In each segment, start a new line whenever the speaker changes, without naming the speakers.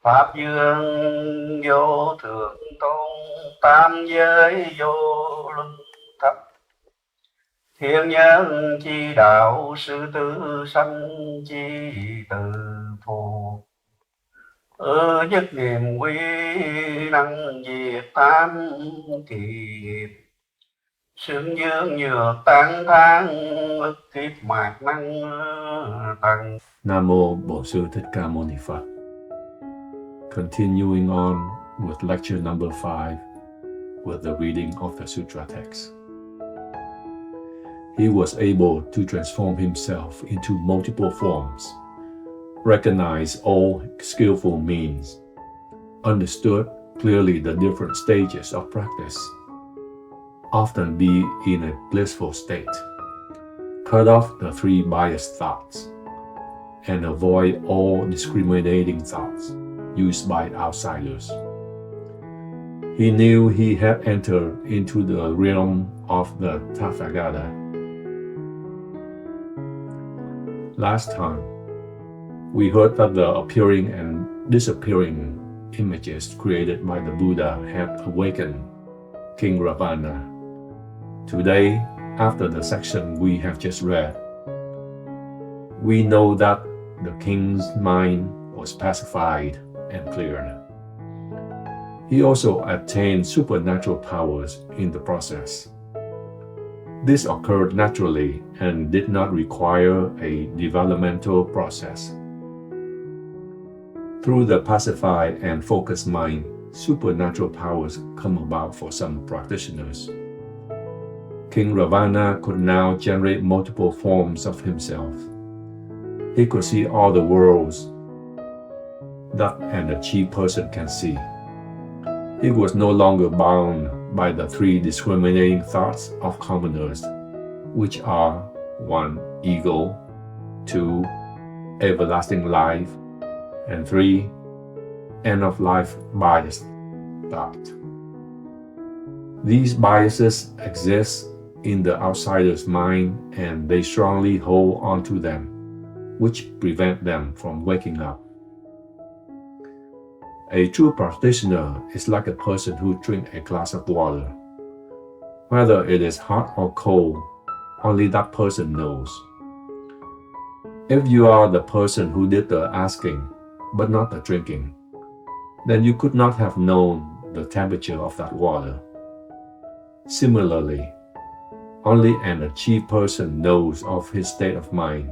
Pháp dương vô thượng tôn, tam giới vô luân thập. Thiên nhân chi đạo, sư tử sanh chi từ phù. Nhất niệm quy năng diệt tam kiếp. Xương dương nhược tán thán, ức kiếp mạt năng tầng.
Nam Mô Bổn Sư Thích Ca Mâu Ni Phật. Continuing on with lecture number 5 with the reading of the sutra text. He was able to transform himself into multiple forms, recognize all skillful means, understood clearly the different stages of practice, often be in a blissful state, cut off the 3 biased thoughts, and avoid all discriminating thoughts used by outsiders. He knew he had entered into the realm of the Tathagata. Last time, we heard that the appearing and disappearing images created by the Buddha had awakened King Ravana. Today, after the section we have just read, we know that the king's mind was pacified and cleared. He also attained supernatural powers in the process. This occurred naturally and did not require a developmental process. Through the pacified and focused mind, supernatural powers come about for some practitioners. King Ravana could now generate multiple forms of himself. He could see all the worlds that an achieved person can see. He was no longer bound by the 3 discriminating thoughts of commoners, which are 1. Ego, 2. Everlasting life, and 3. End-of-life biased thought. These biases exist in the outsider's mind and they strongly hold on to them, which prevent them from waking up. A true practitioner is like a person who drinks a glass of water. Whether it is hot or cold, only that person knows. If you are the person who did the asking, but not the drinking, then you could not have known the temperature of that water. Similarly, only an achieved person knows of his state of mind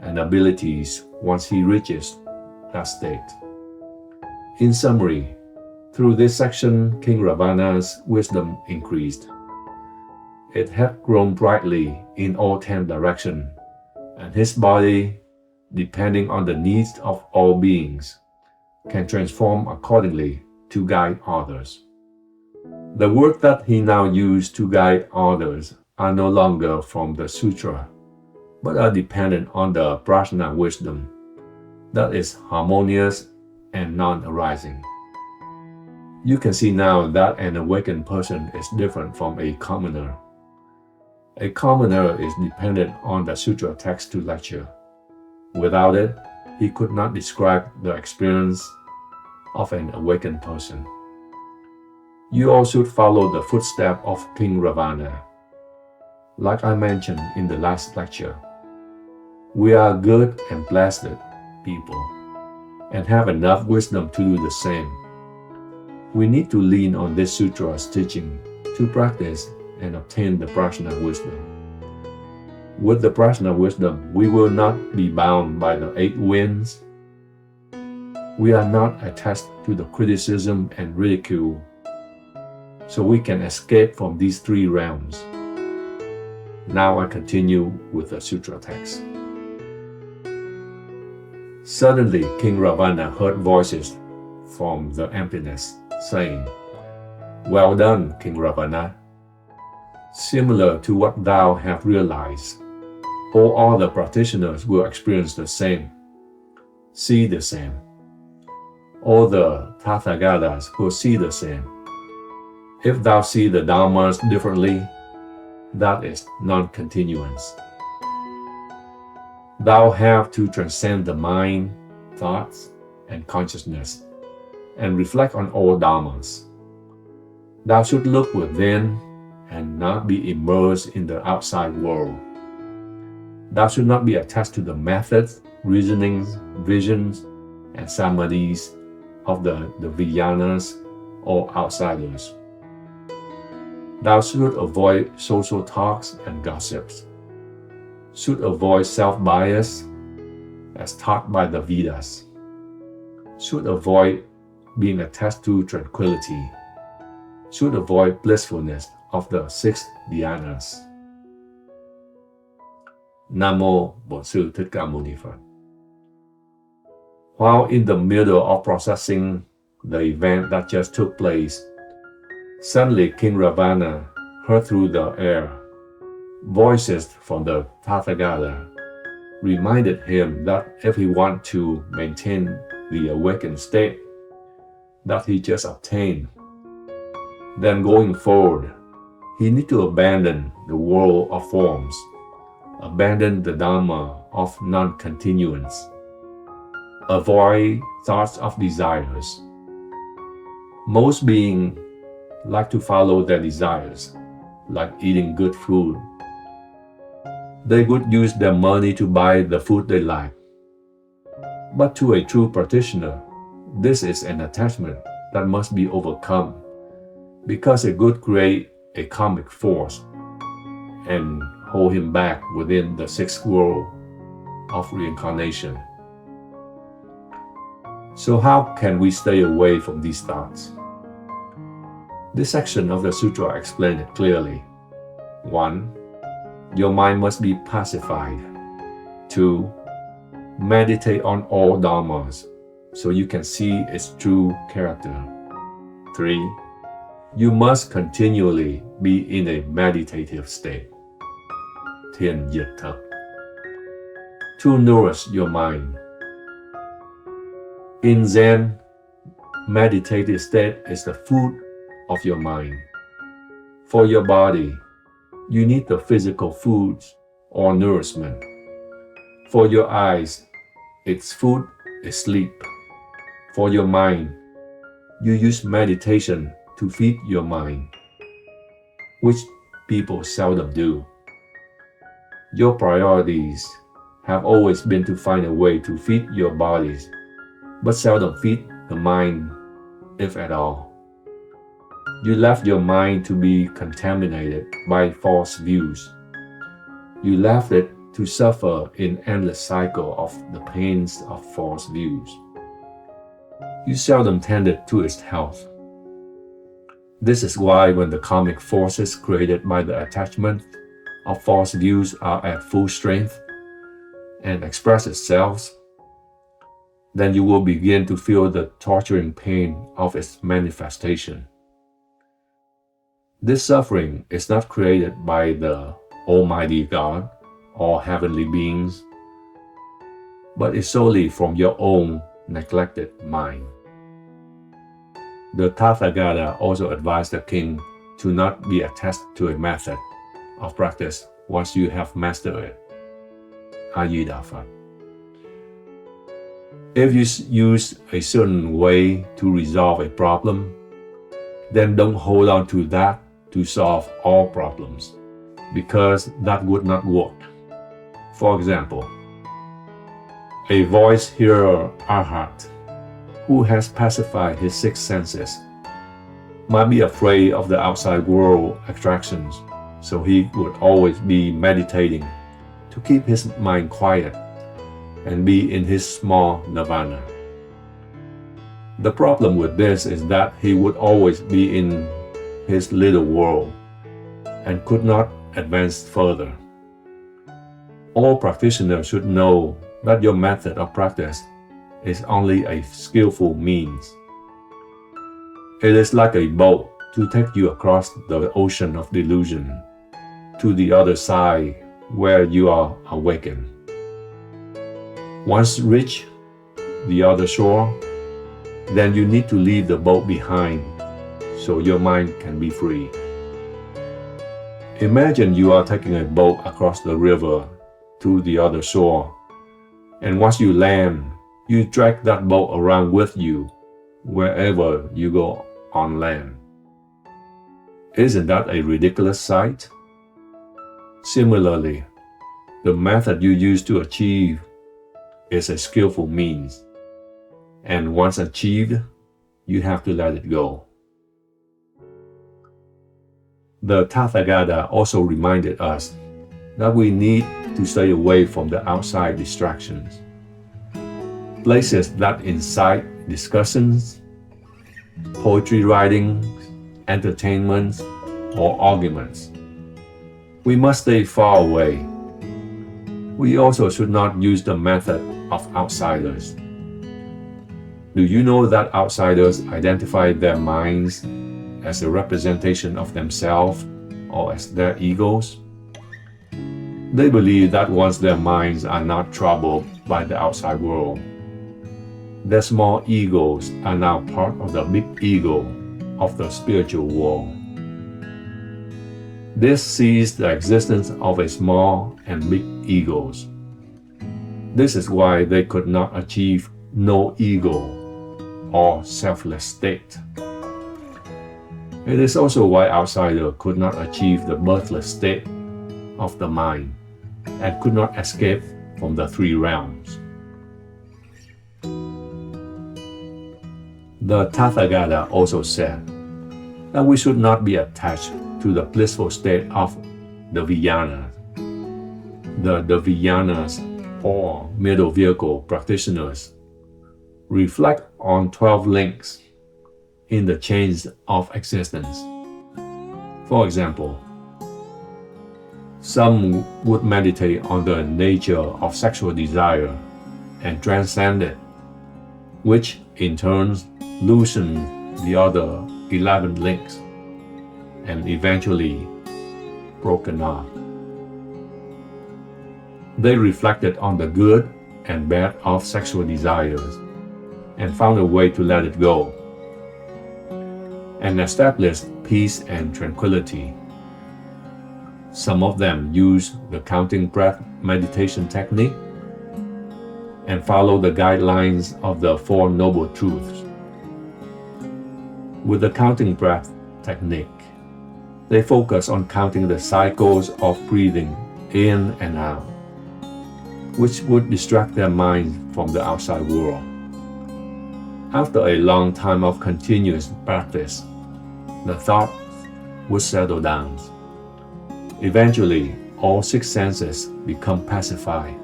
and abilities once he reaches that state. In summary, through this section, King Ravana's wisdom increased. It had grown brightly in all 10 directions, and his body, depending on the needs of all beings, can transform accordingly to guide others. The words that he now used to guide others are no longer from the sutra, but are dependent on the prajna wisdom that is harmonious and non-arising. You can see now that an awakened person is different from a commoner. A commoner is dependent on the sutra text to lecture. Without it, he could not describe the experience of an awakened person. You all should follow the footsteps of King Ravana. Like I mentioned in the last lecture, we are good and blessed people and have enough wisdom to do the same. We need to lean on this sutra's teaching to practice and obtain the prajna wisdom. With the prajna wisdom, we will not be bound by the 8 winds. We are not attached to the criticism and ridicule, so we can escape from these 3 realms. Now I continue with the sutra text. Suddenly, King Ravana heard voices from the emptiness, saying, "Well done, King Ravana. Similar to what thou hast realized, all other practitioners will experience the same, see the same. All the Tathagatas will see the same. If thou see the Dharmas differently, that is non-continuance. Thou have to transcend the mind, thoughts, and consciousness, and reflect on all dharmas. Thou should look within and not be immersed in the outside world. Thou should not be attached to the methods, reasonings, visions, and samadhis of the Vyanas or outsiders. Thou should avoid social talks and gossips. Should avoid self-bias as taught by the Vedas. Should avoid being attached to tranquility. Should avoid blissfulness of the six dhyanas. Nam Mô Bổn Sư Thích Ca Mâu Ni Phật. While in the middle of processing the event that just took place, suddenly King Ravana heard through the air voices from the Tathagata reminded him that if he wanted to maintain the awakened state that he just obtained, then going forward, he needs to abandon the world of forms, abandon the Dharma of non-continuance, avoid thoughts of desires. Most beings like to follow their desires, like eating good food. They would use their money to buy the food they like. But to a true practitioner, this is an attachment that must be overcome, because it would create a karmic force and hold him back within the sixth world of reincarnation. So how can we stay away from these thoughts? This section of the sutra explains it clearly. 1. Your mind must be pacified. 2. Meditate on all dharmas so you can see its true character. 3. You must continually be in a meditative state. Thiền diệt thực. To nourish your mind. In Zen, meditative state is the food of your mind. For your body, you need the physical foods or nourishment. For your eyes, its food is sleep. For your mind, you use meditation to feed your mind, which people seldom do. Your priorities have always been to find a way to feed your bodies, but seldom feed the mind, if at all. You left your mind to be contaminated by false views. You left it to suffer in endless cycle of the pains of false views. You seldom tended to its health. This is why when the karmic forces created by the attachment of false views are at full strength and express itself, then you will begin to feel the torturing pain of its manifestation. This suffering is not created by the Almighty God or heavenly beings, but is solely from your own neglected mind. The Tathagata also advised the king to not be attached to a method of practice once you have mastered it. A-di-đà Phật. If you use a certain way to resolve a problem, then don't hold on to that to solve all problems, because that would not work. For example, a voice hearer arhat who has pacified his six senses might be afraid of the outside world attractions, so he would always be meditating to keep his mind quiet and be in his small nirvana. The problem with this is that he would always be in his little world and could not advance further. All practitioners should know that your method of practice is only a skillful means. It is like a boat to take you across the ocean of delusion to the other side where you are awakened. Once reach the other shore, then you need to leave the boat behind so your mind can be free. Imagine you are taking a boat across the river to the other shore, and once you land, You drag that boat around with you wherever you go on land. Isn't that a ridiculous sight? Similarly, the method you use to achieve is a skillful means, and once achieved, you have to let it go. The Tathagata also reminded us that we need to stay away from the outside distractions, places that incite discussions, poetry writing, entertainments, or arguments. We must stay far away. We also should not use the method of outsiders. Do you know that outsiders identify their minds as a representation of themselves or as their egos? They believe that once their minds are not troubled by the outside world, their small egos are now part of the big ego of the spiritual world. This sees the existence of a small and big egos. This is why they could not achieve no ego or selfless state. It is also why outsiders could not achieve the birthless state of the mind and could not escape from the three realms. The Tathagata also said that we should not be attached to the blissful state of the Vyanas. The Vyanas, or middle vehicle practitioners, reflect on 12 links in the chains of existence. For example, some would meditate on the nature of sexual desire and transcend it, which in turn loosen the other 11 links and eventually broken off. They reflected on the good and bad of sexual desires and found a way to let it go and established peace and tranquility. Some of them used the counting breath meditation technique and followed the guidelines of the Four Noble Truths. With the counting breath technique, they focus on counting the cycles of breathing in and out, which would distract their minds from the outside world. After a long time of continuous practice, the thoughts would settle down. Eventually, all six senses become pacified,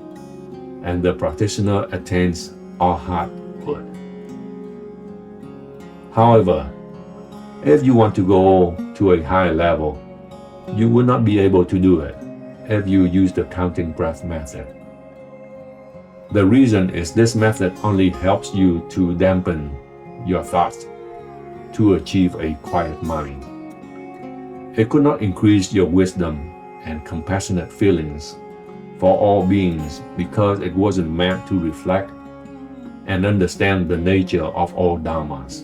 and the practitioner attains arhathood. However, if you want to go to a higher level, you will not be able to do it if you use the counting breath method. The reason is this method only helps you to dampen your thoughts to achieve a quiet mind. It could not increase your wisdom and compassionate feelings for all beings because it wasn't meant to reflect and understand the nature of all dharmas.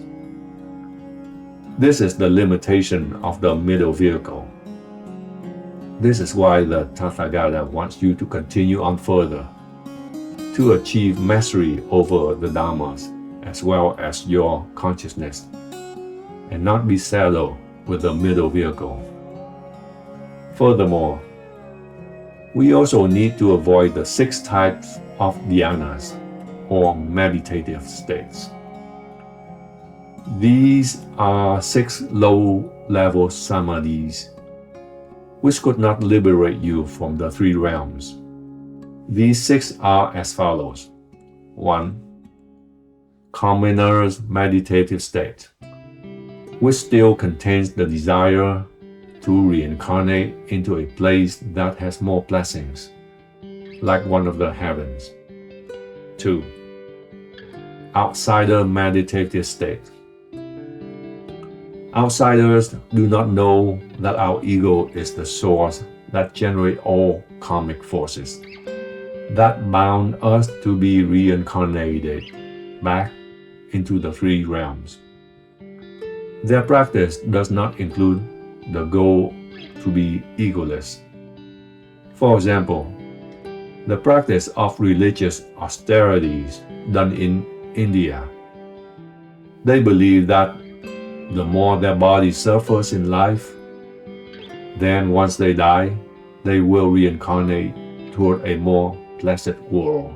This is the limitation of the middle vehicle. This is why the Tathagata wants you to continue on further, to achieve mastery over the dharmas as well as your consciousness, and not be settled with the middle vehicle. Furthermore, we also need to avoid the 6 types of dhyanas, or meditative states. These are 6 low-level samadhis, which could not liberate you from the 3 realms. These 6 are as follows. 1. Commoner's meditative state, which still contains the desire to reincarnate into a place that has more blessings, like one of the heavens. 2. Outsider meditative state. Outsiders do not know that our ego is the source that generates all karmic forces that bound us to be reincarnated back into the 3 realms. Their practice does not include the goal to be egoless. For example, The practice of religious austerities done in India. They believe that the more their body suffers in life, then once they die, they will reincarnate toward a more blessed world.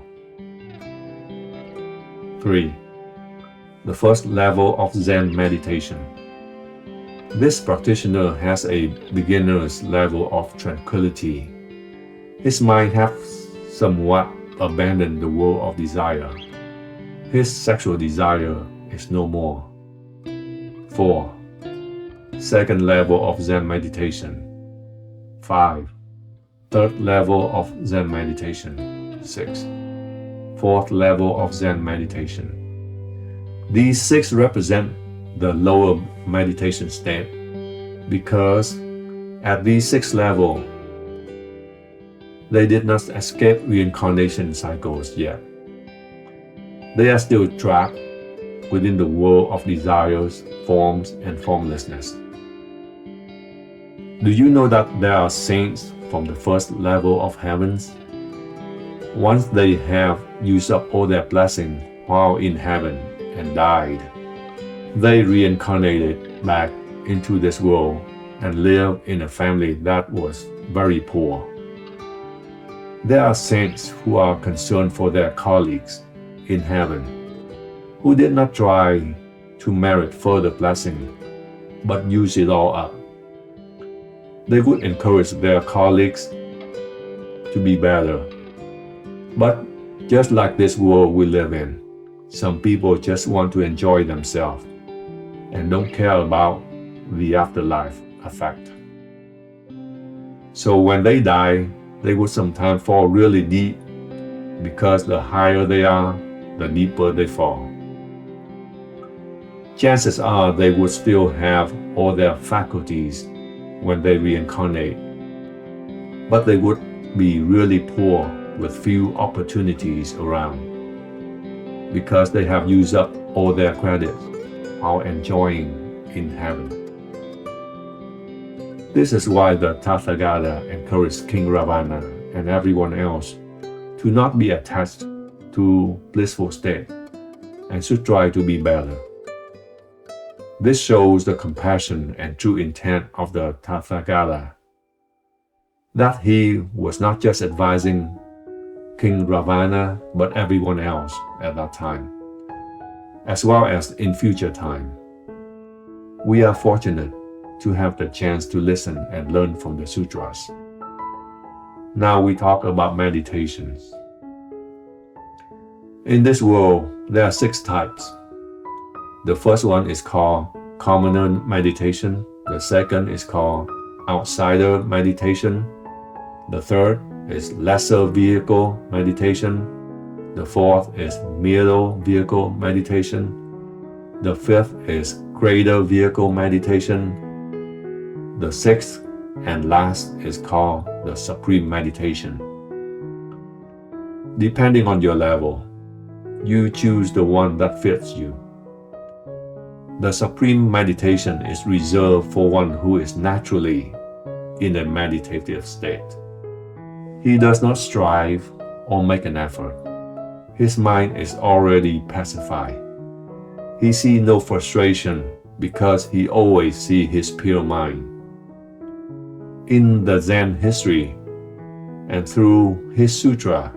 3. The first level of Zen meditation. This practitioner has a beginner's level of tranquility. His mind has somewhat abandoned the world of desire. His sexual desire is no more. 4. Second level of Zen meditation. 5. Third level of Zen meditation. 6. Fourth level of Zen meditation. These 6 represent the lower meditation state because at these 6 levels, they did not escape reincarnation cycles yet. They are still trapped within the world of desires, forms, and formlessness. Do you know that there are saints from the first level of heavens? Once they have used up all their blessings while in heaven and died, they reincarnated back into this world and lived in a family that was very poor. There are saints who are concerned for their colleagues in heaven, who did not try to merit further blessing, but use it all up. They would encourage their colleagues to be better. But just like this world we live in, some people just want to enjoy themselves and don't care about the afterlife effect. So when they die, they would sometimes fall really deep because the higher they are, the deeper they fall. Chances are they would still have all their faculties when they reincarnate, but they would be really poor with few opportunities around because they have used up all their credits while enjoying in heaven. This is why the Tathagata encouraged King Ravana and everyone else to not be attached to blissful state and should try to be better. This shows the compassion and true intent of the Tathagata, that he was not just advising King Ravana but everyone else at that time, as well as in future time. We are fortunate to have the chance to listen and learn from the sutras. Now we talk about meditations. In this world, there are 6 types. The first one is called commoner meditation. The second is called outsider meditation. The third is lesser vehicle meditation. The fourth is middle vehicle meditation. The fifth is greater vehicle meditation. The sixth and last is called the supreme meditation. Depending on your level, you choose the one that fits you. The supreme meditation is reserved for one who is naturally in a meditative state. He does not strive or make an effort. His mind is already pacified. He sees no frustration because he always sees his pure mind. In the Zen history and through his sutra,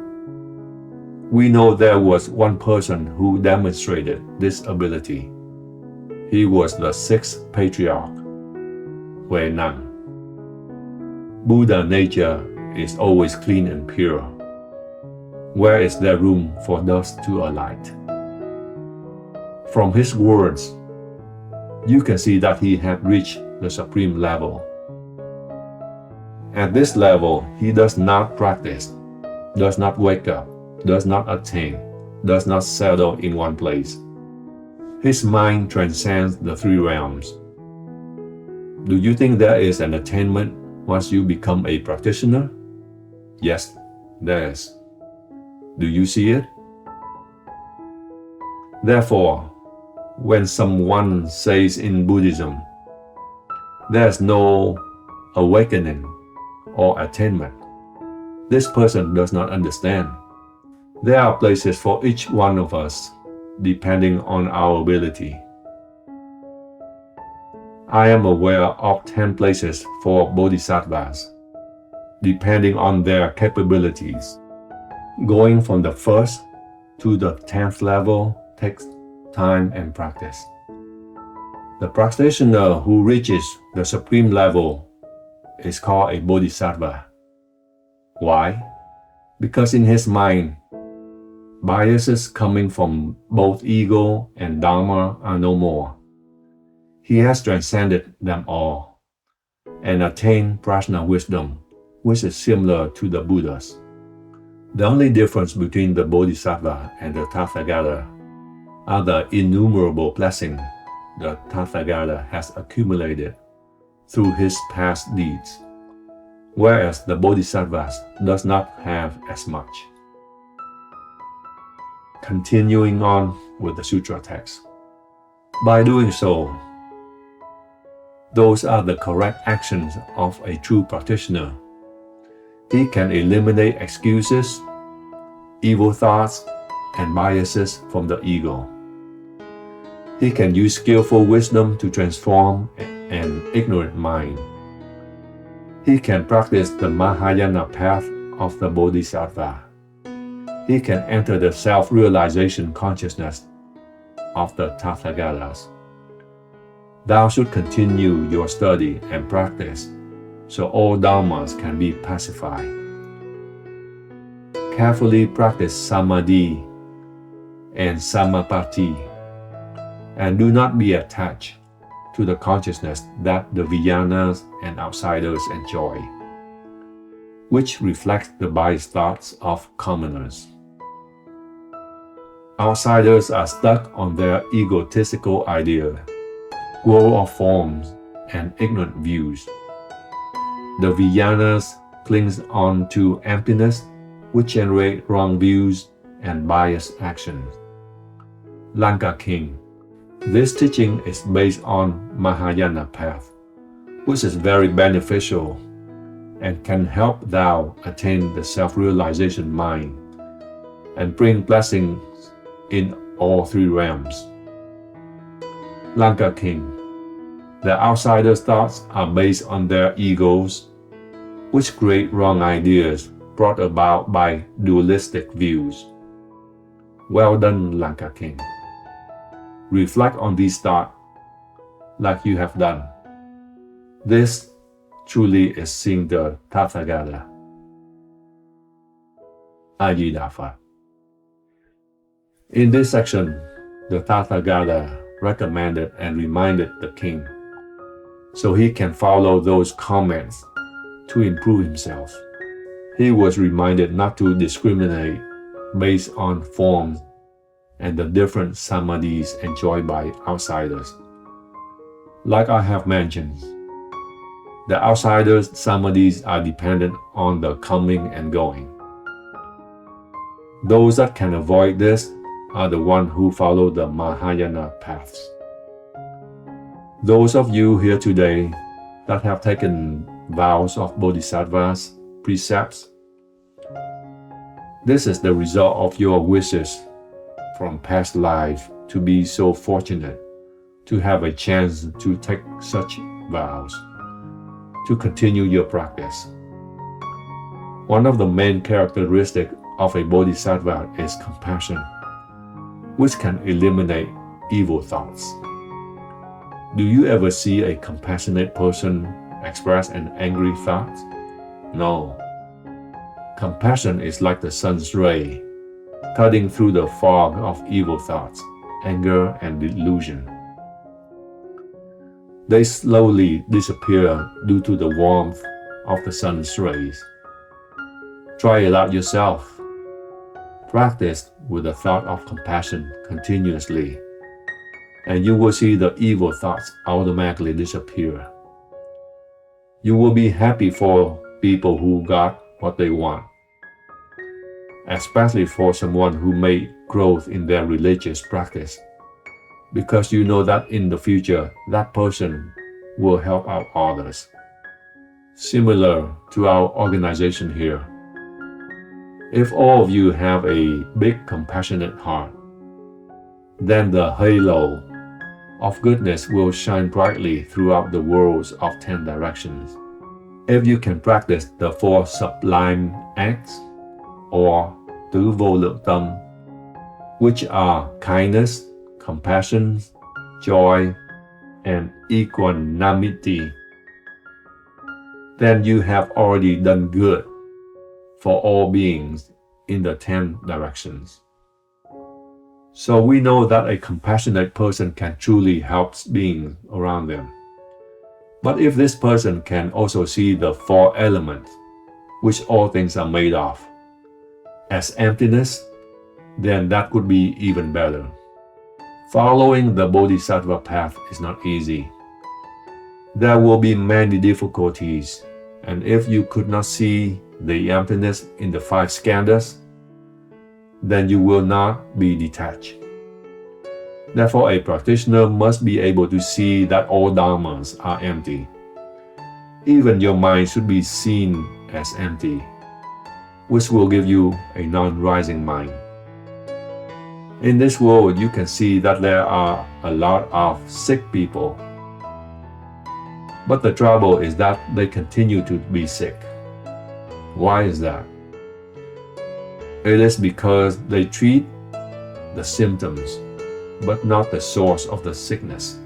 we know there was one person who demonstrated this ability. He was the 6th patriarch, Fayan. Buddha nature is always clean and pure. Where is there room for dust to alight? From his words, you can see that he had reached the supreme level. At this level, he does not practice, does not wake up, does not attain, does not settle in one place. His mind transcends the 3 realms. Do you think there is an attainment once you become a practitioner? Yes, there is. Do you see it? Therefore, when someone says in Buddhism, there is no awakening or attainment, This person does not understand. There are places for each one of us, depending on our ability. I am aware of 10 places for bodhisattvas, depending on their capabilities. Going from the first to the 10th level takes time and practice. The practitioner who reaches the supreme level is called a bodhisattva. Why? Because in his mind, biases coming from both ego and dharma are no more. He has transcended them all and attained prajna wisdom, which is similar to the Buddha's. The only difference between the bodhisattva and the Tathagata are the innumerable blessings the Tathagata has accumulated through his past deeds, whereas the bodhisattva does not have as much. Continuing on with the sutra text. By doing so, those are the correct actions of a true practitioner. He can eliminate excuses, evil thoughts, and biases from the ego. He can use skillful wisdom to transform an ignorant mind. He can practice the Mahayana path of the Bodhisattva. He can enter the self-realization consciousness of the Tathagatas. Thou should continue your study and practice so all dharmas can be pacified. Carefully practice samadhi and samapatti, and do not be attached to the consciousness that the Viyanas and outsiders enjoy, which reflects the biased thoughts of commoners. Outsiders are stuck on their egotistical idea, world of forms, and ignorant views. The Viyanas cling on to emptiness, which generate wrong views and biased actions. Lanka King. This teaching is based on Mahayana path, which is very beneficial and can help thou attain the self-realization mind and bring blessings in all three realms. Lanka King. The outsiders' thoughts are based on their egos, which create wrong ideas brought about by dualistic views. Well done, Lanka King. Reflect on these thoughts like you have done. This truly is seeing the Tathagata. Ajidapha. In this section, the Tathagata recommended and reminded the king so he can follow those comments to improve himself. He was reminded not to discriminate based on forms and the different samadhis enjoyed by outsiders. Like I have mentioned, the outsiders' samadhis are dependent on the coming and going. Those that can avoid this are the ones who follow the Mahayana paths. Those of you here today that have taken vows of bodhisattvas, precepts, this is the result of your wishes from past life to be so fortunate to have a chance to take such vows, to continue your practice. One of the main characteristics of a bodhisattva is compassion, which can eliminate evil thoughts. Do you ever see a compassionate person express an angry thought? No. Compassion is like the sun's ray, cutting through the fog of evil thoughts, anger, and delusion. They slowly disappear due to the warmth of the sun's rays. Try it out yourself. Practice with the thought of compassion continuously, and you will see the evil thoughts automatically disappear. You will be happy for people who got what they want, especially for someone who made growth in their religious practice, because you know that in the future that person will help out others. Similar to our organization here, If all of you have a big compassionate heart, then the halo of goodness will shine brightly throughout the worlds of 10 directions. If you can practice the 4 sublime acts, or tứ vô lượng tâm, which are kindness, compassion, joy, and equanimity, then you have already done good for all beings in the 10 directions. So we know that a compassionate person can truly help beings around them. But if this person can also see the 4 elements, which all things are made of, as emptiness, then that could be even better. Following the Bodhisattva path is not easy. There will be many difficulties, and if you could not see the emptiness in the 5 skandhas, then you will not be detached. Therefore, a practitioner must be able to see that all dharmas are empty. Even your mind should be seen as empty, which will give you a non-rising mind. In this world, you can see that there are a lot of sick people. But the trouble is that they continue to be sick. Why is that? It is because they treat the symptoms, but not the source of the sickness.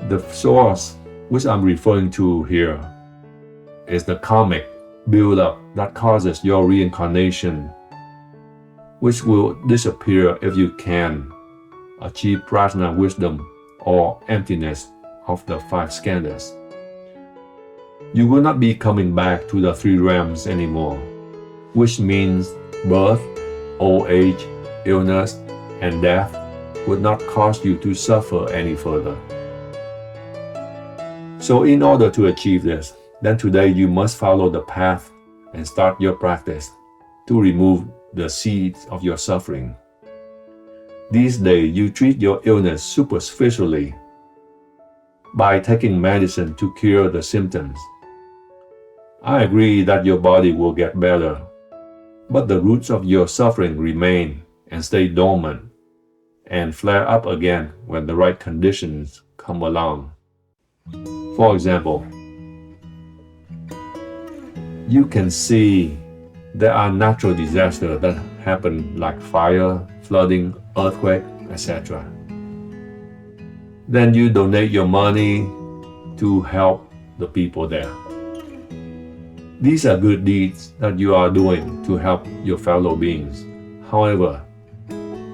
The source, which I'm referring to here, is the karmic build-up that causes your reincarnation, which will disappear if you can achieve prajna wisdom or emptiness of the 5 skandhas. You will not be coming back to the 3 realms anymore, which means birth, old age, illness, and death would not cause you to suffer any further. So in order to achieve this, then today you must follow the path and start your practice to remove the seeds of your suffering. These days you treat your illness superficially by taking medicine to cure the symptoms. I agree that your body will get better, but the roots of your suffering remain and stay dormant and flare up again when the right conditions come along. For example, you can see there are natural disasters that happen like fire, flooding, earthquake, etc. Then you donate your money to help the people there. These are good deeds that you are doing to help your fellow beings. However,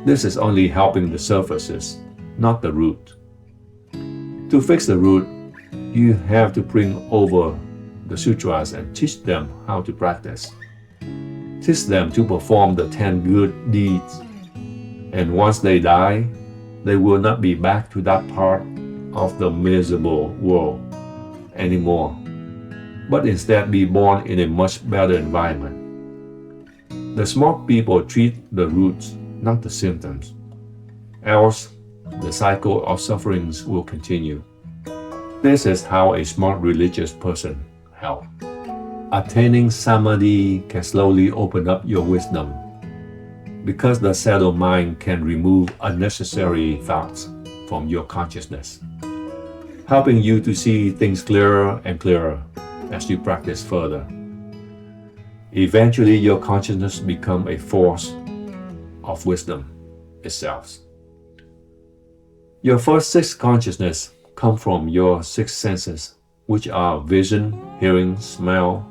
this is only helping the surfaces, not the root. To fix the root, you have to bring over the sutras and teach them how to practice. Teach them to perform the 10 good deeds. And once they die, they will not be back to that part of the miserable world anymore, but instead be born in a much better environment. The smart people treat the roots, not the symptoms. Else, the cycle of sufferings will continue. This is how a smart religious person helps. Attaining samadhi can slowly open up your wisdom, because the settled mind can remove unnecessary thoughts from your consciousness, helping you to see things clearer and clearer as you practice further. Eventually, your consciousness becomes a force of wisdom itself. Your first 6 consciousness come from your 6 senses, which are vision, hearing, smell,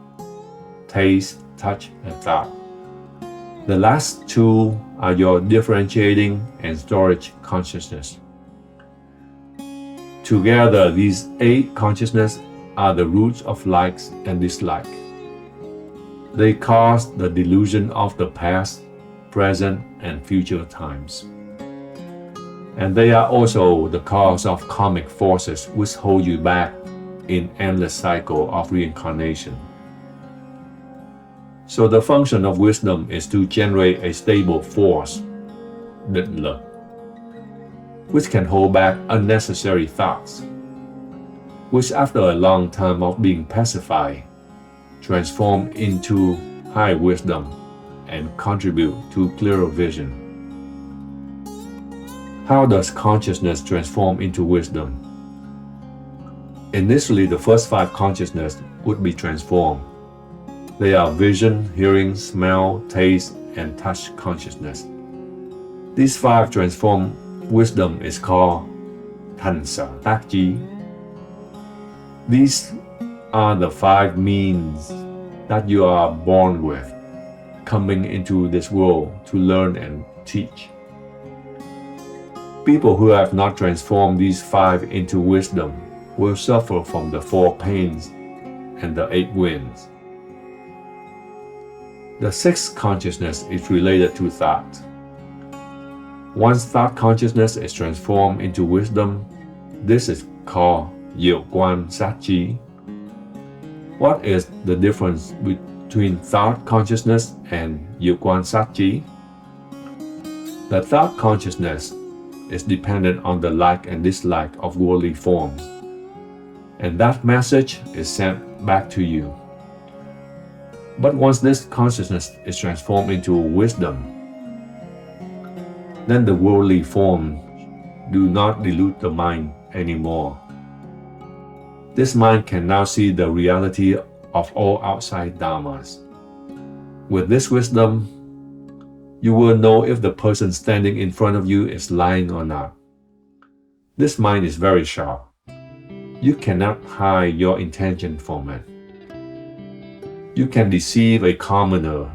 taste, touch, and thought. The last 2 are your differentiating and storage consciousness. Together, these 8 consciousness are the roots of likes and dislikes. They cause the delusion of the past, present, and future times. And they are also the cause of karmic forces which hold you back in endless cycle of reincarnation. So the function of wisdom is to generate a stable force, định lực, which can hold back unnecessary thoughts, which after a long time of being pacified, transform into high wisdom and contribute to clearer vision. How does consciousness transform into wisdom? Initially, the first 5 consciousness would be transformed. They are vision, hearing, smell, taste, and touch consciousness. These 5 transformed wisdom is called Thành Sở Tác Trí. These are the 5 means that you are born with, coming into this world to learn and teach. People who have not transformed these 5 into wisdom will suffer from the 4 pains and the 8 winds. The 6th consciousness is related to thought. Once thought consciousness is transformed into wisdom, this is called Diệu Quan Sát Trí. What is the difference between thought consciousness and Diệu Quan Sát Trí? The thought consciousness is dependent on the like and dislike of worldly forms, and that message is sent back to you. But once this consciousness is transformed into wisdom, then the worldly forms do not delude the mind anymore. This mind can now see the reality of all outside dharmas. With this wisdom, you will know if the person standing in front of you is lying or not. This mind is very sharp. You cannot hide your intention from it. You can deceive a commoner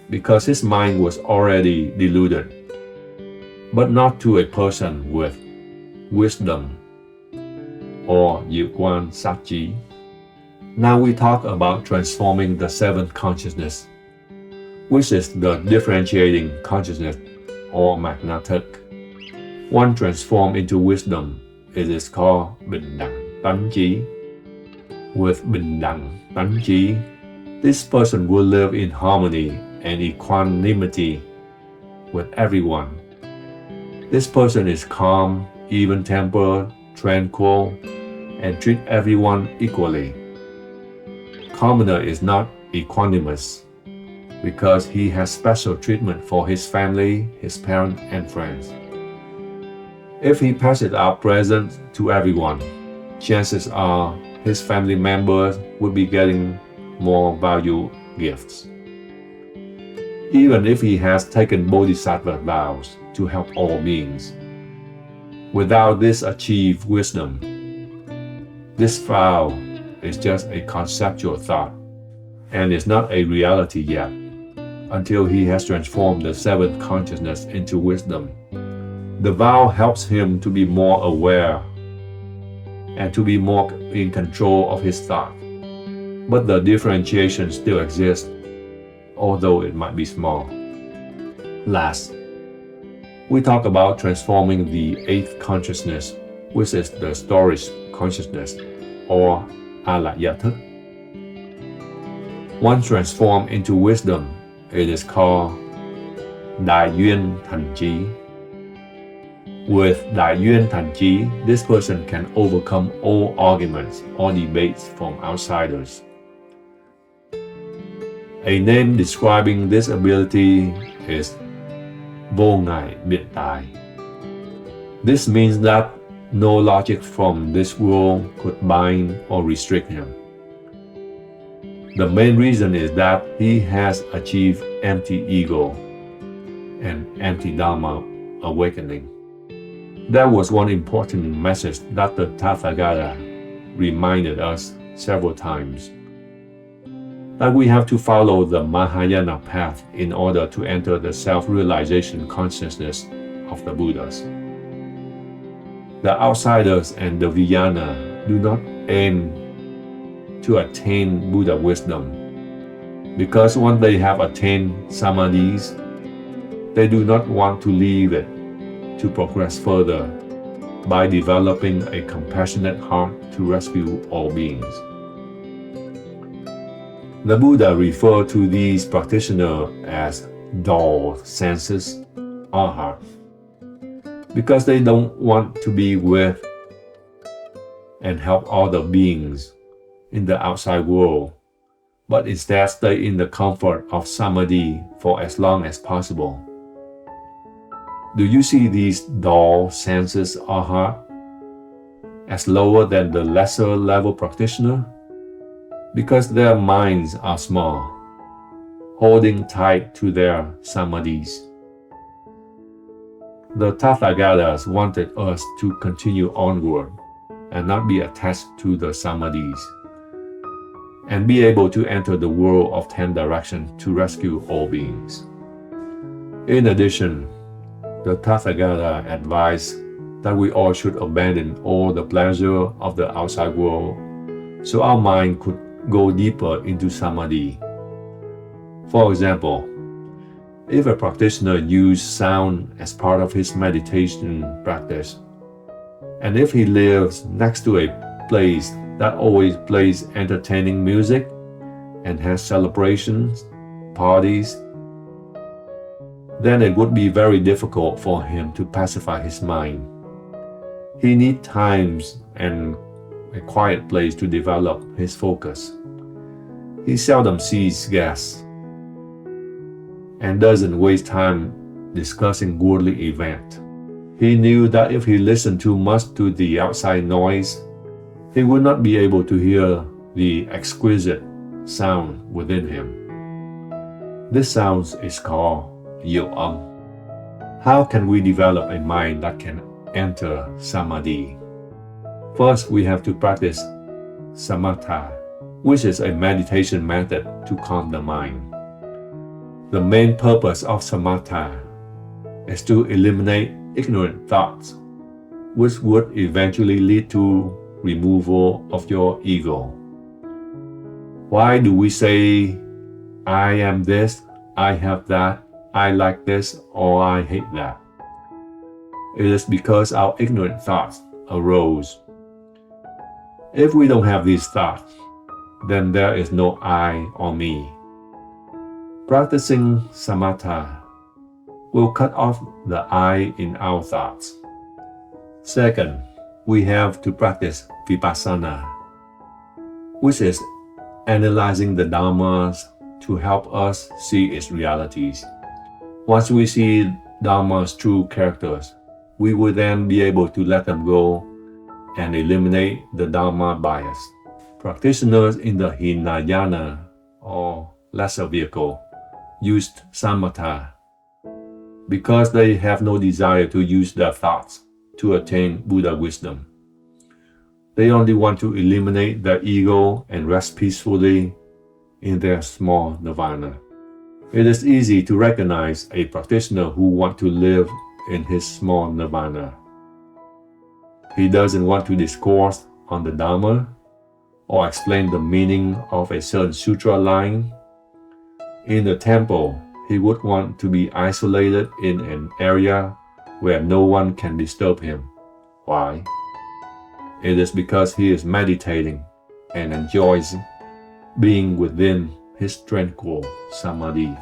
because his mind was already deluded, but not to a person with wisdom or Diệu Quan Sát Trí. Now we talk about transforming the 7th consciousness, which is the differentiating consciousness or magnetic. One transformed into wisdom, it is called Bình Đẳng Tánh Trí. With Bình Đẳng Tánh Trí, this person will live in harmony and equanimity with everyone. This person is calm, even-tempered, tranquil, and treat everyone equally. Commoner is not equanimous because he has special treatment for his family, his parents, and friends. If he passes out presents to everyone, chances are his family members will be getting more valuable gifts. Even if he has taken bodhisattva vows to help all beings, without this achieved wisdom, this vow is just a conceptual thought and is not a reality yet until he has transformed the 7th consciousness into wisdom. The vow helps him to be more aware and to be more in control of his thought. But the differentiation still exists, although it might be small. Last, we talk about transforming the 8th consciousness, which is the storage consciousness, or Alaya Thức. Once transformed into wisdom, it is called Đại Duyên Thành Trí. With Đại Duyên Thành Trí, this person can overcome all arguments or debates from outsiders. A name describing this ability is Vô Ngại Biện Tài. This means that no logic from this world could bind or restrict him. The main reason is that he has achieved empty ego and empty Dharma awakening. That was one important message that the Tathagata reminded us several times, that we have to follow the Mahayana path in order to enter the self-realization consciousness of the Buddhas. The outsiders and the Vijnana do not aim to attain Buddha wisdom, because once they have attained samadhis, they do not want to leave it to progress further by developing a compassionate heart to rescue all beings. The Buddha referred to these practitioners as dull senses or heart, because they don't want to be with and help all the beings in the outside world, but instead stay in the comfort of samadhi for as long as possible. Do you see these dull senses or heart as lower than the lesser level practitioner? Because their minds are small, holding tight to their samadhis. The Tathagatas wanted us to continue onward and not be attached to the samadhis, and be able to enter the world of 10 directions to rescue all beings. In addition, the Tathagata advised that we all should abandon all the pleasure of the outside world so our mind could go deeper into samadhi. For example, if a practitioner uses sound as part of his meditation practice, and if he lives next to a place that always plays entertaining music and has celebrations, parties, then it would be very difficult for him to pacify his mind. He needs times and a quiet place to develop his focus. He seldom sees guests and doesn't waste time discussing worldly events. He knew that if he listened too much to the outside noise, he would not be able to hear the exquisite sound within him. This sound is called Yo-Am. How can we develop a mind that can enter samadhi? First, we have to practice samatha, which is a meditation method to calm the mind. The main purpose of samatha is to eliminate ignorant thoughts, which would eventually lead to removal of your ego. Why do we say, I am this, I have that, I like this, or I hate that? It is because our ignorant thoughts arose. If we don't have these thoughts, then there is no I or me. Practicing samatha will cut off the I in our thoughts. Second, we have to practice vipassana, which is analyzing the dharmas to help us see its realities. Once we see dharma's true characters, we will then be able to let them go and eliminate the dharma bias. Practitioners in the Hinayana or lesser vehicle used samatha because they have no desire to use their thoughts to attain Buddha wisdom. They only want to eliminate their ego and rest peacefully in their small nirvana. It is easy to recognize a practitioner who wants to live in his small nirvana. He doesn't want to discourse on the Dharma or explain the meaning of a certain sutra line. In the temple, he would want to be isolated in an area where no one can disturb him. Why? It is because he is meditating and enjoys being within his tranquil samadhi.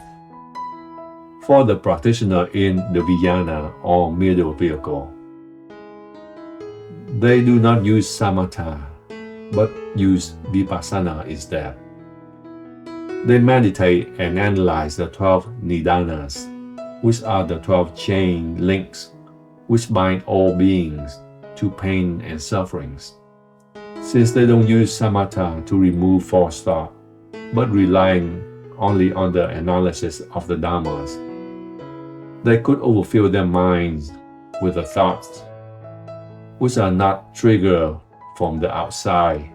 For the practitioner in the Vijnana or middle vehicle, they do not use samatha, but use vipassana instead. They meditate and analyze the 12 nidanas, which are the 12 chain links which bind all beings to pain and sufferings. Since they don't use samatha to remove false thought, but relying only on the analysis of the dharmas, they could overfill their minds with the thoughts which are not triggered from the outside,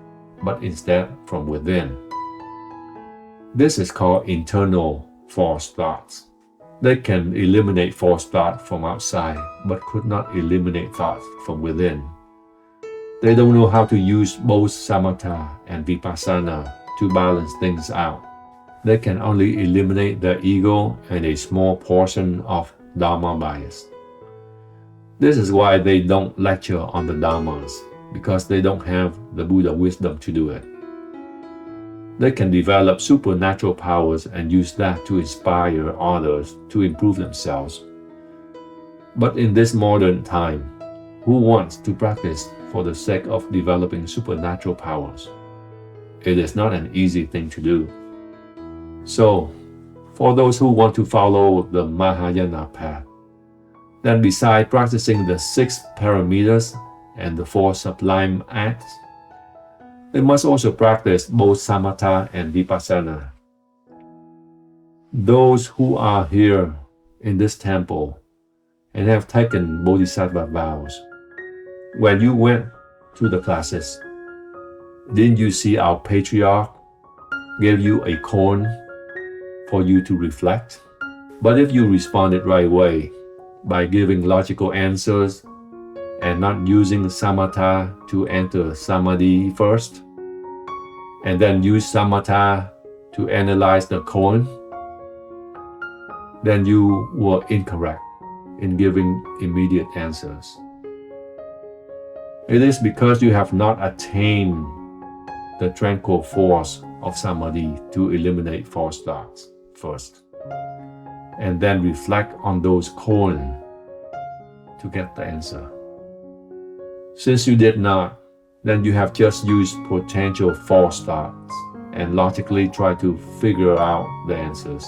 but instead from within. This is called internal false thoughts. They can eliminate false thought from outside, but could not eliminate thoughts from within. They don't know how to use both samatha and vipassana to balance things out. They can only eliminate their ego and a small portion of dharma bias. This is why they don't lecture on the dharmas, because they don't have the Buddha wisdom to do it. They can develop supernatural powers and use that to inspire others to improve themselves. But in this modern time, who wants to practice for the sake of developing supernatural powers? It is not an easy thing to do. So, for those who want to follow the Mahayana path, then besides practicing the 6 parameters and the 4 sublime acts, they must also practice both samatha and vipassana. Those who are here in this temple and have taken bodhisattva vows, when you went to the classes, didn't you see our patriarch give you a cone for you to reflect? But if you responded right away by giving logical answers and not using samatha to enter samadhi first, and then use samatha to analyze the cone, then you were incorrect in giving immediate answers. It is because you have not attained the tranquil force of samadhi to eliminate false thoughts first, and then reflect on those koan to get the answer. Since you did not, then you have just used potential false thoughts and logically try to figure out the answers.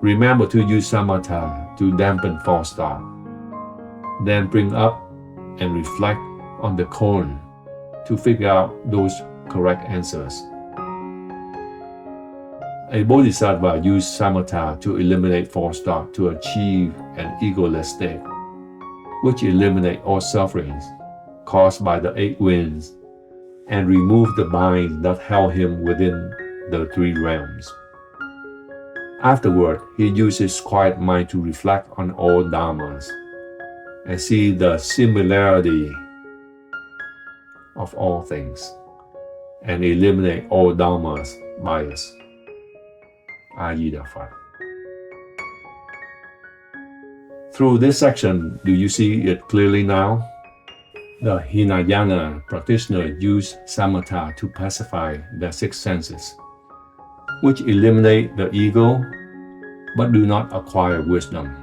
Remember to use samatha to dampen false thought, then bring up and reflect on the koan to figure out those correct answers. A bodhisattva uses samatha to eliminate false thought to achieve an egoless state, which eliminates all sufferings caused by the 8 winds and remove the binds that held him within the 3 realms. Afterward, he uses quiet mind to reflect on all dharmas and see the similarity of all things and eliminate all dharmas bias. A-di-đà Phật. Through this section, do you see it clearly now? The Hinayana practitioner used samatha to pacify the 6 senses, which eliminate the ego but do not acquire wisdom.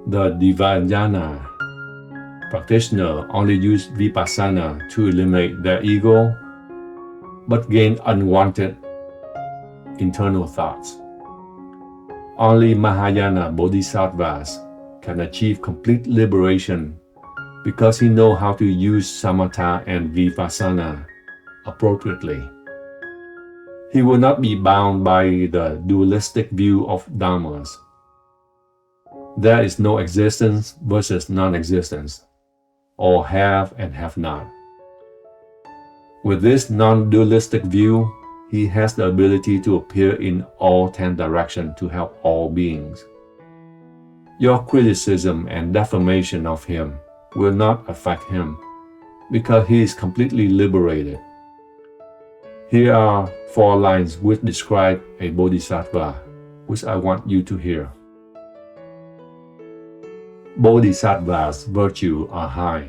The Dvayana practitioner only used vipassana to eliminate their ego but gain unwanted internal thoughts. Only Mahayana bodhisattvas can achieve complete liberation because he knows how to use samatha and vipassana appropriately. He will not be bound by the dualistic view of dharmas. There is no existence versus non-existence, or have and have not. With this non-dualistic view, he has the ability to appear in all 10 directions to help all beings. Your criticism and defamation of him will not affect him because he is completely liberated. Here are 4 lines which describe a bodhisattva, which I want you to hear. Bodhisattva's virtues are high.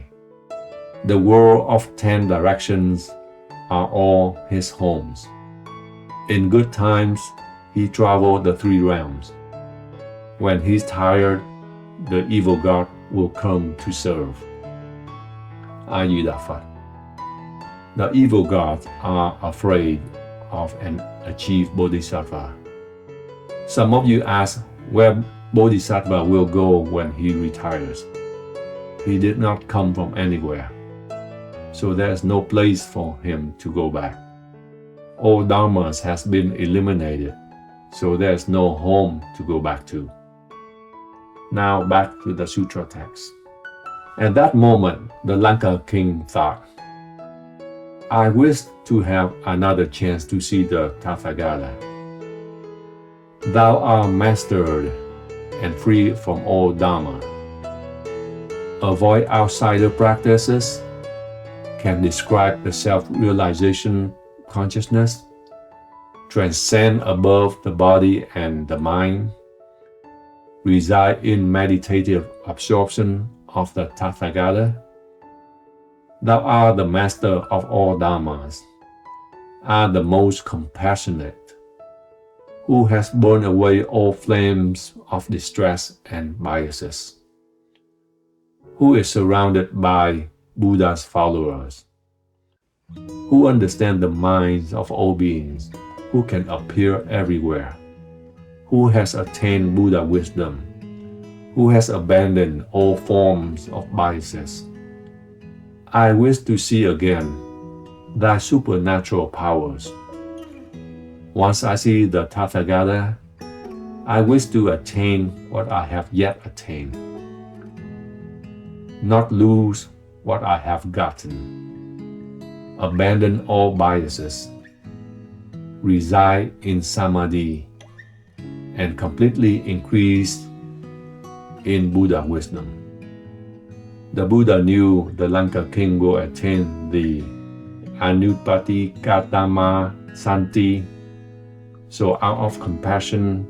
The world of 10 directions are all his homes. In good times, he travels the 3 realms. When he's tired, the evil god will come to serve. A-di-đà Phật. The evil gods are afraid of an achieved bodhisattva. Some of you ask where bodhisattva will go when he retires. He did not come from anywhere, so there is no place for him to go back. All dharmas has been eliminated, so there is no home to go back to. Now back to the sutra text. At that moment, the Lanka king thought, I wish to have another chance to see the Tathagata. Thou art mastered and free from all dharma. Avoid outsider practices, can describe the self-realization consciousness, transcend above the body and the mind, reside in meditative absorption of the Tathagata. Thou art the master of all dharmas, art the most compassionate, who has burned away all flames of distress and biases, who is surrounded by Buddha's followers, who understand the minds of all beings, who can appear everywhere, who has attained Buddha wisdom, who has abandoned all forms of biases. I wish to see again thy supernatural powers. Once I see the Tathagata, I wish to attain what I have yet attained, not lose what I have gotten, abandon all biases, reside in Samadhi, and completely increase in Buddha wisdom. The Buddha knew the Lanka king will attain the Anupati Katama Santi, so out of compassion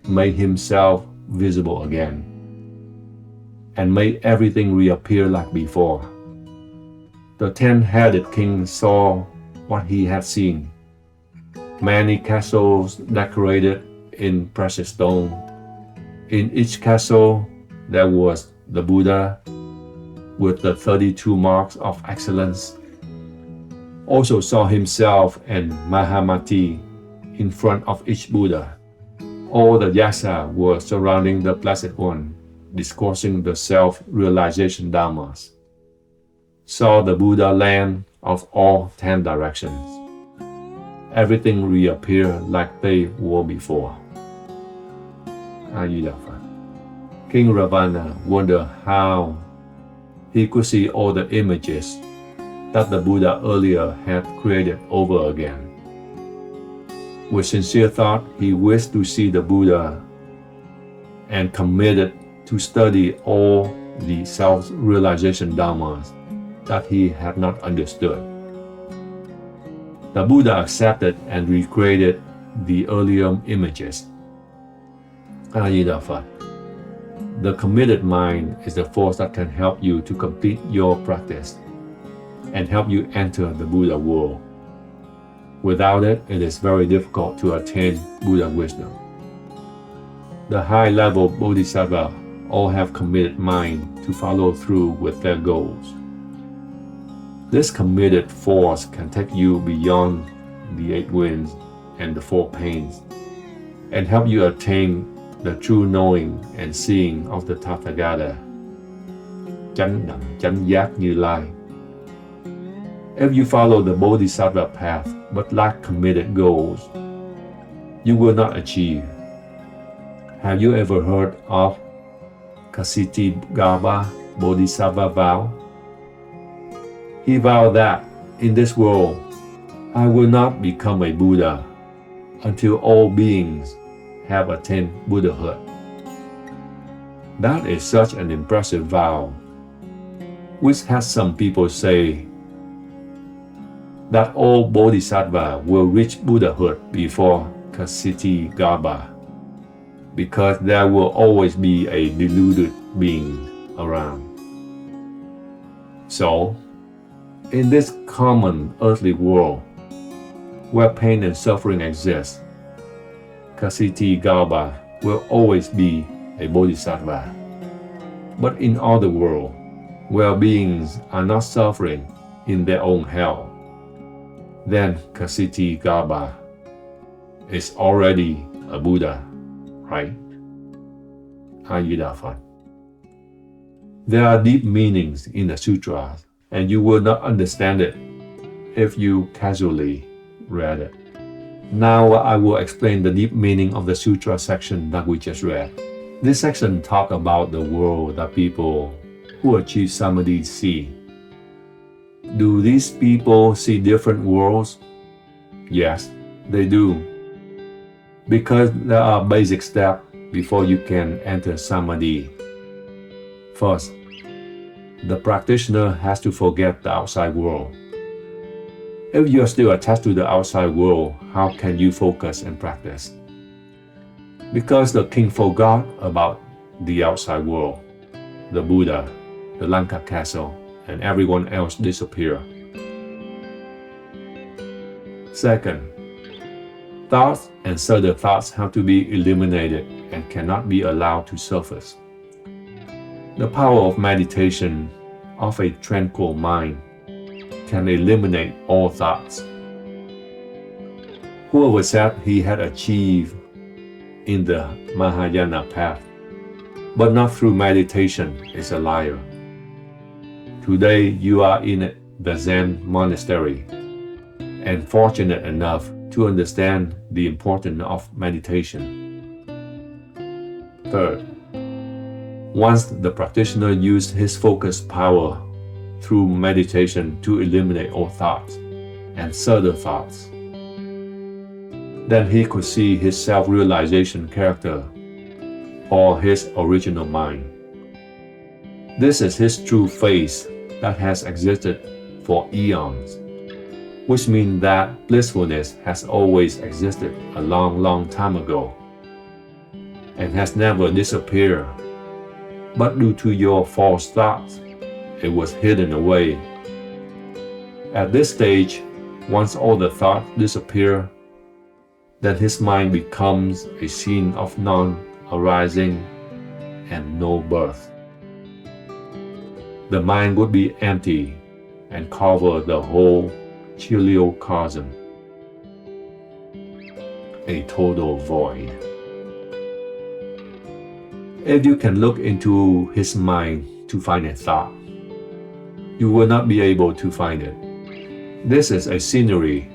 made himself visible again and made everything reappear like before. The 10-headed king saw what he had seen. Many castles decorated in precious stone. In each castle there was the Buddha with the 32 marks of excellence. Also saw himself and Mahamati in front of each Buddha. All the yasa were surrounding the Blessed One, discoursing the self-realization dharmas. Saw the Buddha land of all 10 directions. Everything reappeared like they were before. King Ravana wondered how he could see all the images that the Buddha earlier had created over again. With sincere thought, he wished to see the Buddha and committed to study all the self-realization dharmas that he had not understood. The Buddha accepted and recreated the earlier images. The committed mind is the force that can help you to complete your practice and help you enter the Buddha world. Without it, it is very difficult to attain Buddha wisdom. The high-level Bodhisattva all have committed mind to follow through with their goals. This committed force can take you beyond the 8 winds and the 4 pains and help you attain the true knowing and seeing of the Tathagata. Chánh đẳng chánh giác Như Lai. If you follow the Bodhisattva path but lack committed goals, you will not achieve. Have you ever heard of Ksitigarbha Bodhisattva vow? He vowed that in this world, I will not become a Buddha until all beings have attained Buddhahood. That is such an impressive vow, which has some people say that all Bodhisattva will reach Buddhahood before Ksitigarbha, because there will always be a deluded being around. So, in this common earthly world, where pain and suffering exist, Ksitigarbha will always be a Bodhisattva. But in other world, where beings are not suffering in their own hell, then Ksitigarbha is already a Buddha, right? There are deep meanings in the sutras, and you will not understand it if you casually read it. Now I will explain the deep meaning of the sutra section that we just read. This section talks about the world that people who achieve Samadhi see. Do these people see different worlds? Yes, they do. Because there are basic steps before you can enter Samadhi. First, the practitioner has to forget the outside world. If you are still attached to the outside world, how can you focus and practice? Because the king forgot about the outside world, the Buddha, the Lanka castle, and everyone else disappeared. Second, thoughts and subtle thoughts have to be eliminated and cannot be allowed to surface. The power of meditation of a tranquil mind can eliminate all thoughts. Whoever said he had achieved in the Mahayana path, but not through meditation, is a liar. Today you are in the Zen monastery and fortunate enough to understand the importance of meditation. Third, once the practitioner used his focused power through meditation to eliminate all thoughts and subtle thoughts, then he could see his self-realization character or his original mind. This is his true face that has existed for eons, which means that blissfulness has always existed a long time ago and has never disappeared. But due to your false thoughts, it was hidden away. At this stage, once all the thoughts disappear, then his mind becomes a scene of non-arising and no birth. The mind would be empty and cover the whole chiliocosm, a total void. If you can look into his mind to find a thought, you will not be able to find it. This is a scenery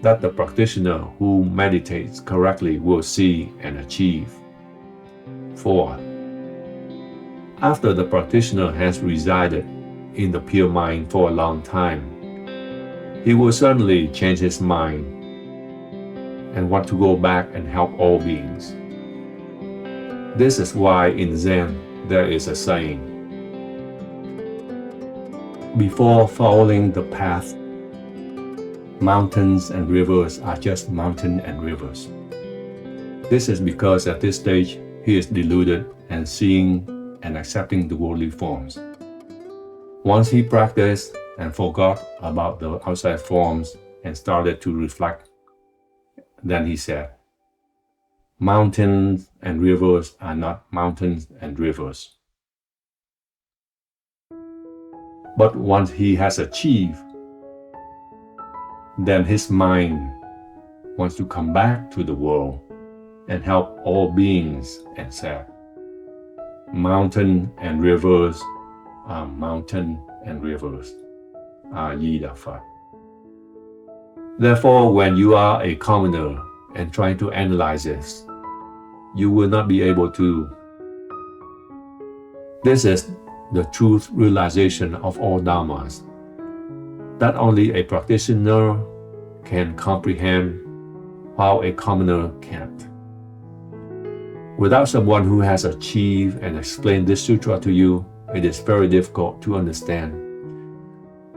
that the practitioner who meditates correctly will see and achieve. 4. After the practitioner has resided in the pure mind for a long time, he will suddenly change his mind and want to go back and help all beings. This is why in Zen there is a saying, before following the path, mountains and rivers are just mountains and rivers. This is because at this stage he is deluded and seeing and accepting the worldly forms. Once he practiced and forgot about the outside forms and started to reflect, then he said, mountains and rivers are not mountains and rivers. But once he has achieved, then his mind wants to come back to the world and help all beings and said, mountain and rivers are mountain and rivers. A-di-đà Phật. Therefore, when you are a commoner and trying to analyze this, you will not be able to. This is the truth realization of all dharmas, that only a practitioner can comprehend while a commoner can't. Without someone who has achieved and explained this sutra to you, it is very difficult to understand.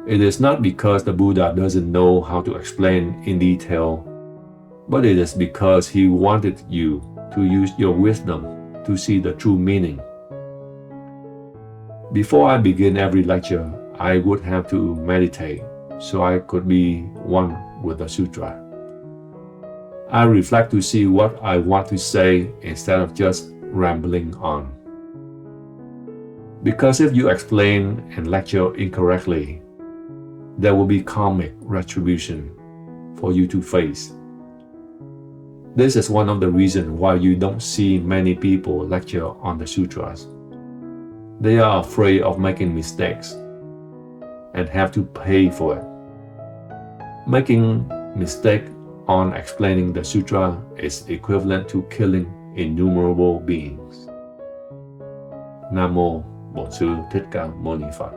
It is not because the Buddha doesn't know how to explain in detail, but it is because he wanted you to use your wisdom to see the true meaning. Before I begin every lecture, I would have to meditate so I could be one with the sutra. I reflect to see what I want to say instead of just rambling on. Because if you explain and lecture incorrectly, there will be karmic retribution for you to face. This is one of the reasons why you don't see many people lecture on the sutras. They are afraid of making mistakes and have to pay for it. Making mistake on explaining the sutra is equivalent to killing innumerable beings. Nam mô Bổn sư Thích Ca Mâu Ni Phật.